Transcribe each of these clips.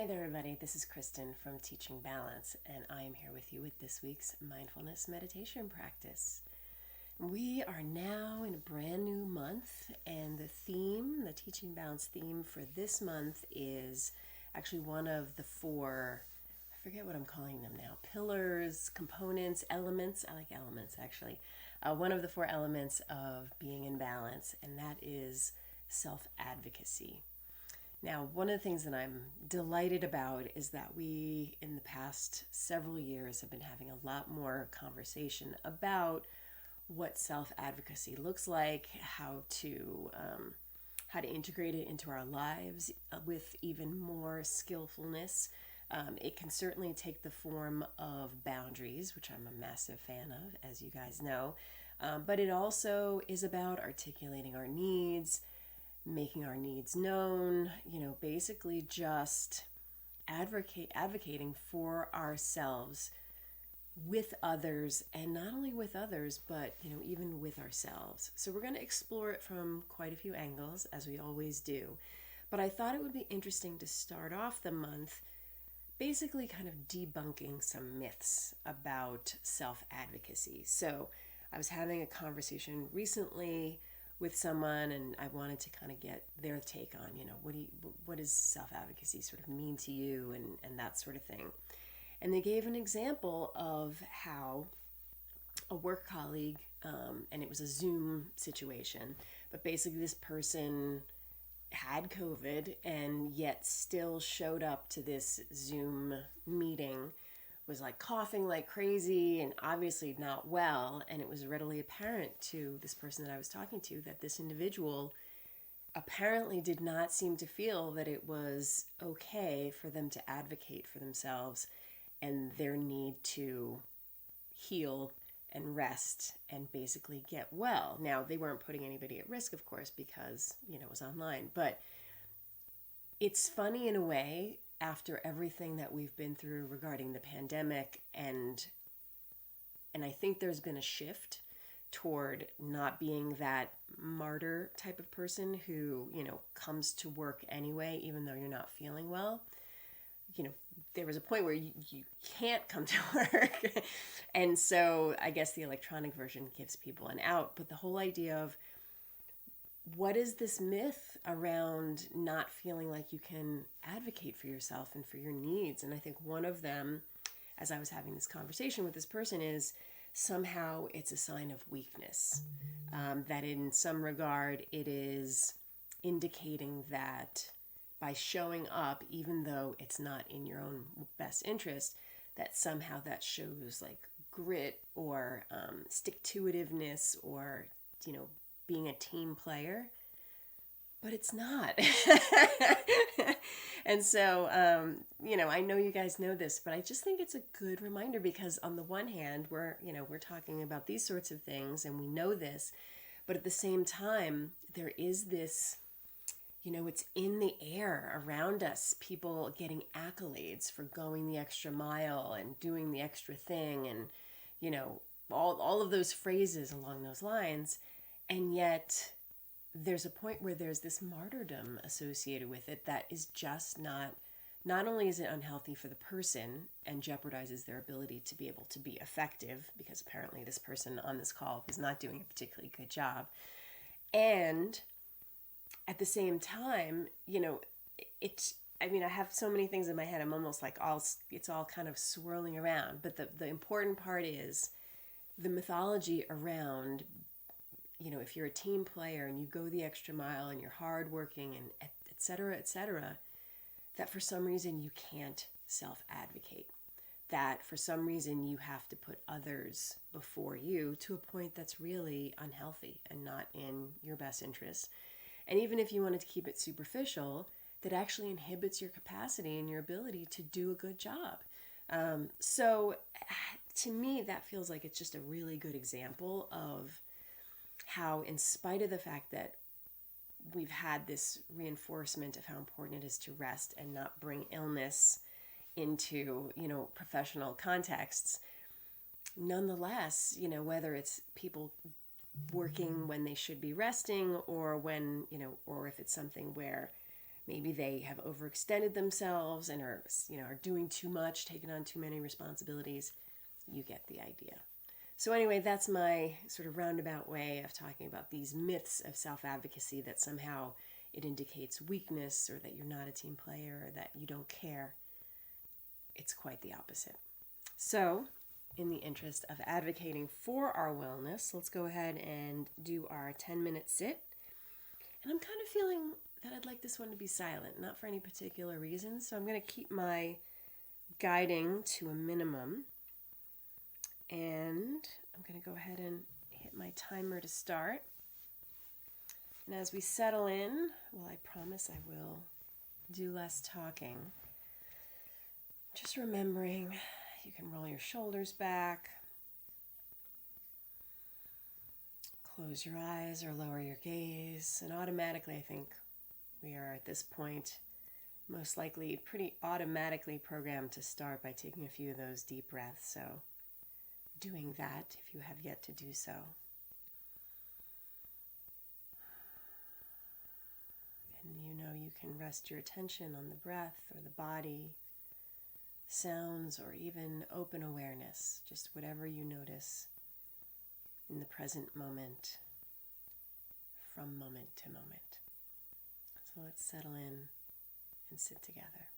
Hey there, everybody. This is Kristin from Teaching Balance, and I am here with you with this week's mindfulness meditation practice. We are now in a brand new month, and the Teaching Balance theme for this month is actually one of the four, I forget what I'm calling them now, pillars, components, elements. I like elements actually. One of the four elements of being in balance, and that is self-advocacy. Now, one of the things that I'm delighted about is that we, in the past several years, have been having a lot more conversation about what self-advocacy looks like, how to integrate it into our lives with even more skillfulness. It can certainly take the form of boundaries, which I'm a massive fan of, as you guys know. But it also is about articulating our needs, making our needs known, basically just advocating for ourselves with others, and not only with others, but even with ourselves. So we're going to explore it from quite a few angles, as we always do. But I thought it would be interesting to start off the month basically kind of debunking some myths about self-advocacy. So I was having a conversation recently with someone, and I wanted to kind of get their take on, what does self-advocacy sort of mean to you, and that sort of thing. And they gave an example of how a work colleague, and it was a Zoom situation, but basically this person had COVID and yet still showed up to this Zoom meeting, was like coughing like crazy and obviously not well. And it was readily apparent to this person that I was talking to that this individual apparently did not seem to feel that it was okay for them to advocate for themselves and their need to heal and rest and basically get well. Now, they weren't putting anybody at risk, of course, because, it was online. But it's funny in a way, after everything that we've been through regarding the pandemic, and I think there's been a shift toward not being that martyr type of person who, comes to work anyway, even though you're not feeling well. There was a point where you can't come to work. And so I guess the electronic version gives people an out. But the whole idea of what is this myth around not feeling like you can advocate for yourself and for your needs? And I think one of them, as I was having this conversation with this person, is somehow it's a sign of weakness. That in some regard it is indicating that by showing up, even though it's not in your own best interest, that somehow that shows like grit or stick-to-itiveness or, being a team player. But it's not. And so, I know you guys know this, but I just think it's a good reminder because on the one hand, we're talking about these sorts of things and we know this, but at the same time, there is this, it's in the air around us, people getting accolades for going the extra mile and doing the extra thing and, all of those phrases along those lines. And yet there's a point where there's this martyrdom associated with it that is just not only is it unhealthy for the person and jeopardizes their ability to be able to be effective, because apparently this person on this call was not doing a particularly good job. And at the same time, I have so many things in my head. I'm almost like it's all kind of swirling around. But the important part is the mythology around, if you're a team player and you go the extra mile and you're hardworking and et cetera, that for some reason you can't self-advocate. That for some reason you have to put others before you to a point that's really unhealthy and not in your best interest. And even if you wanted to keep it superficial, that actually inhibits your capacity and your ability to do a good job. So to me, that feels like it's just a really good example of how, in spite of the fact that we've had this reinforcement of how important it is to rest and not bring illness into, professional contexts, nonetheless, whether it's people working when they should be resting or when, or if it's something where Maybe they have overextended themselves and are doing too much, taking on too many responsibilities. You get the idea. So anyway, that's my sort of roundabout way of talking about these myths of self-advocacy, that somehow it indicates weakness, or that you're not a team player, or that you don't care. It's quite the opposite. So, in the interest of advocating for our wellness, let's go ahead and do our 10-minute sit. And I'm kind of feeling that I'd like this one to be silent, not for any particular reason. So I'm going to keep my guiding to a minimum. And I'm going to go ahead and hit my timer to start. And as we settle in, well, I promise I will do less talking. Just remembering, you can roll your shoulders back, close your eyes or lower your gaze, and automatically, I think we are at this point most likely pretty automatically programmed to start by taking a few of those deep breaths. So doing that if you have yet to do so. And you can rest your attention on the breath or the body, sounds, or even open awareness, just whatever you notice in the present moment, from moment to moment. So let's settle in and sit together.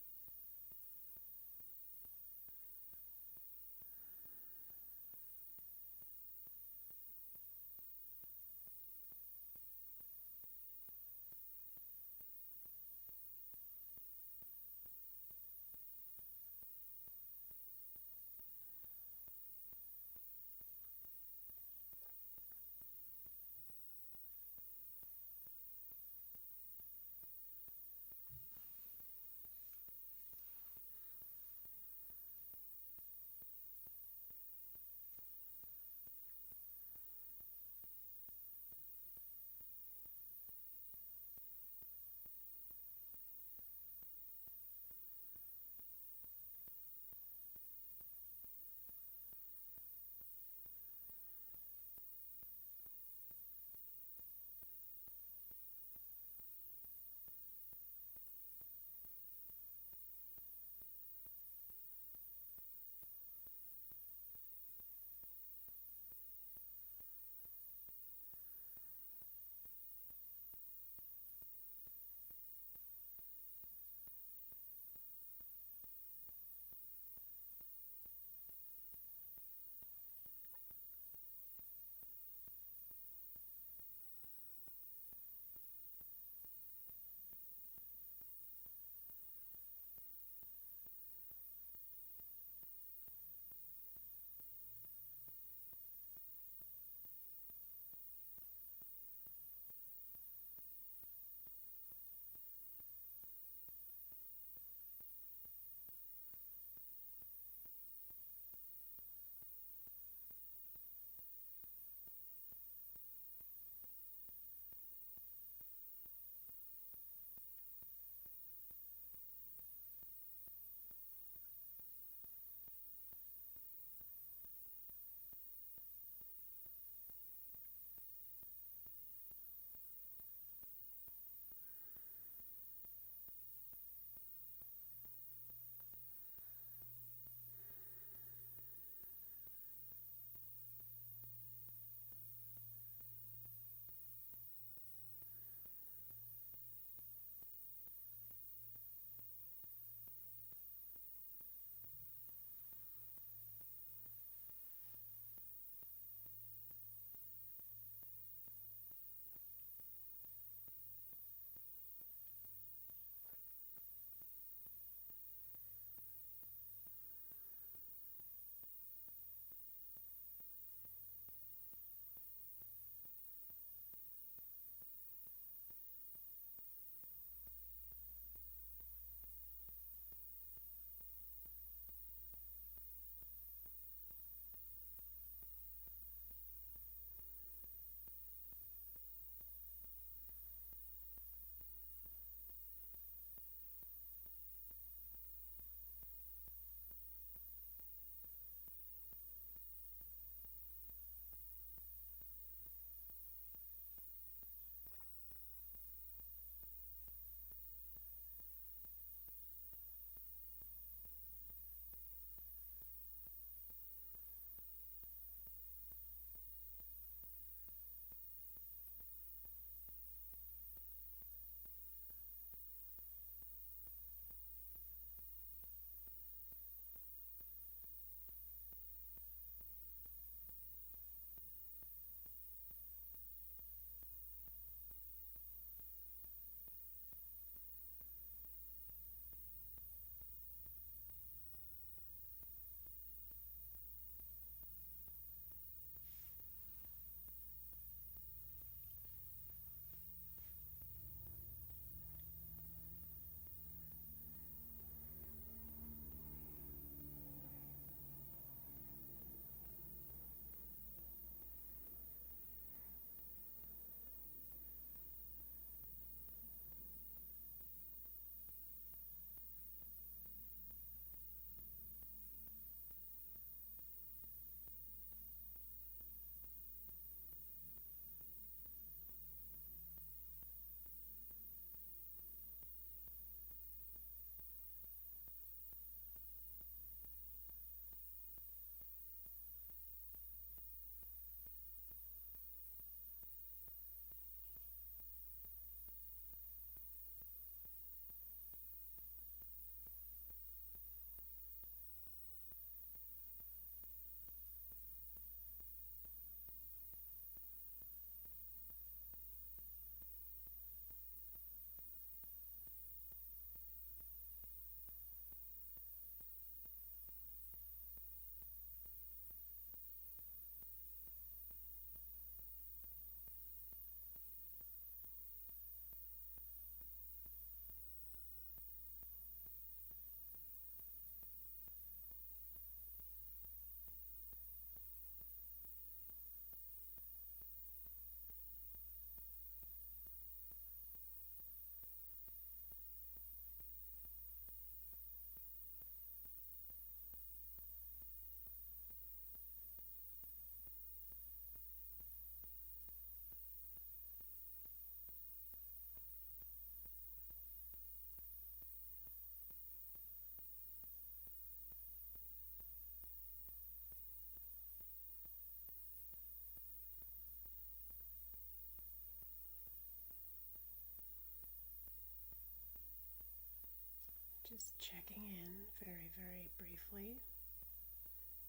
Just checking in very, very briefly,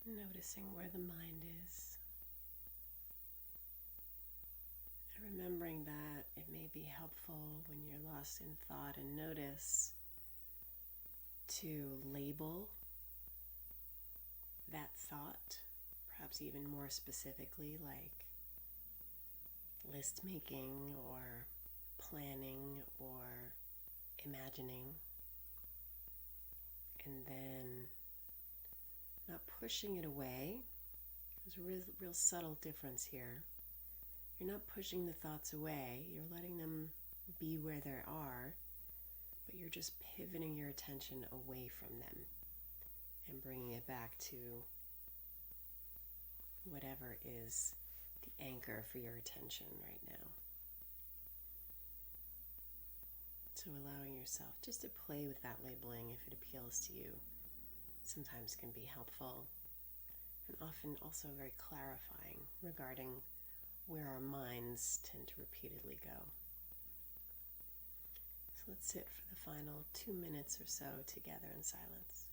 noticing where the mind is, and remembering that it may be helpful when you're lost in thought and notice to label that thought, perhaps even more specifically, like list making or planning or imagining, and then not pushing it away. There's a real subtle difference here. You're not pushing the thoughts away, you're letting them be where they are, but you're just pivoting your attention away from them and bringing it back to whatever is the anchor for your attention right now. So allowing yourself just to play with that labeling if it appeals to you sometimes can be helpful, and often also very clarifying regarding where our minds tend to repeatedly go. So let's sit for the final 2 minutes or so together in silence.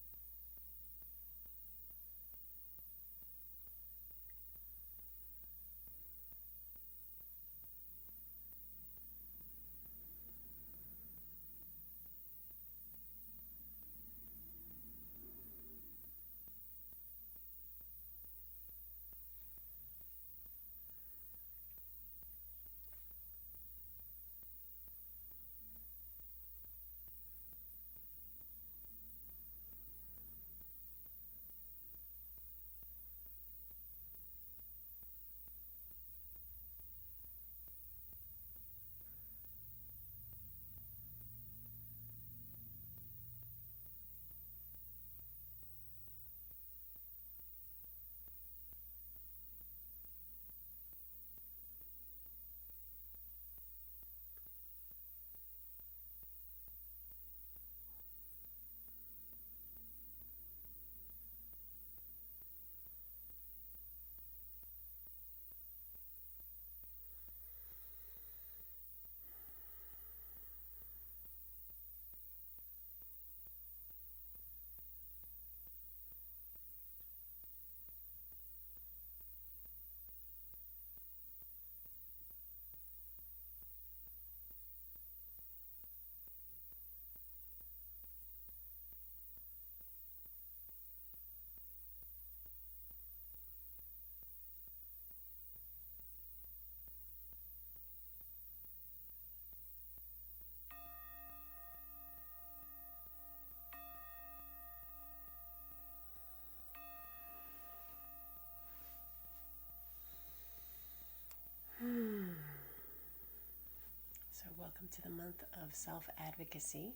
So welcome to the month of self-advocacy.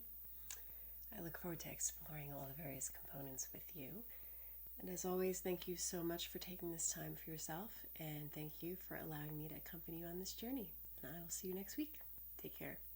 I look forward to exploring all the various components with you. And as always, thank you so much for taking this time for yourself, and thank you for allowing me to accompany you on this journey. And I will see you next week. Take care.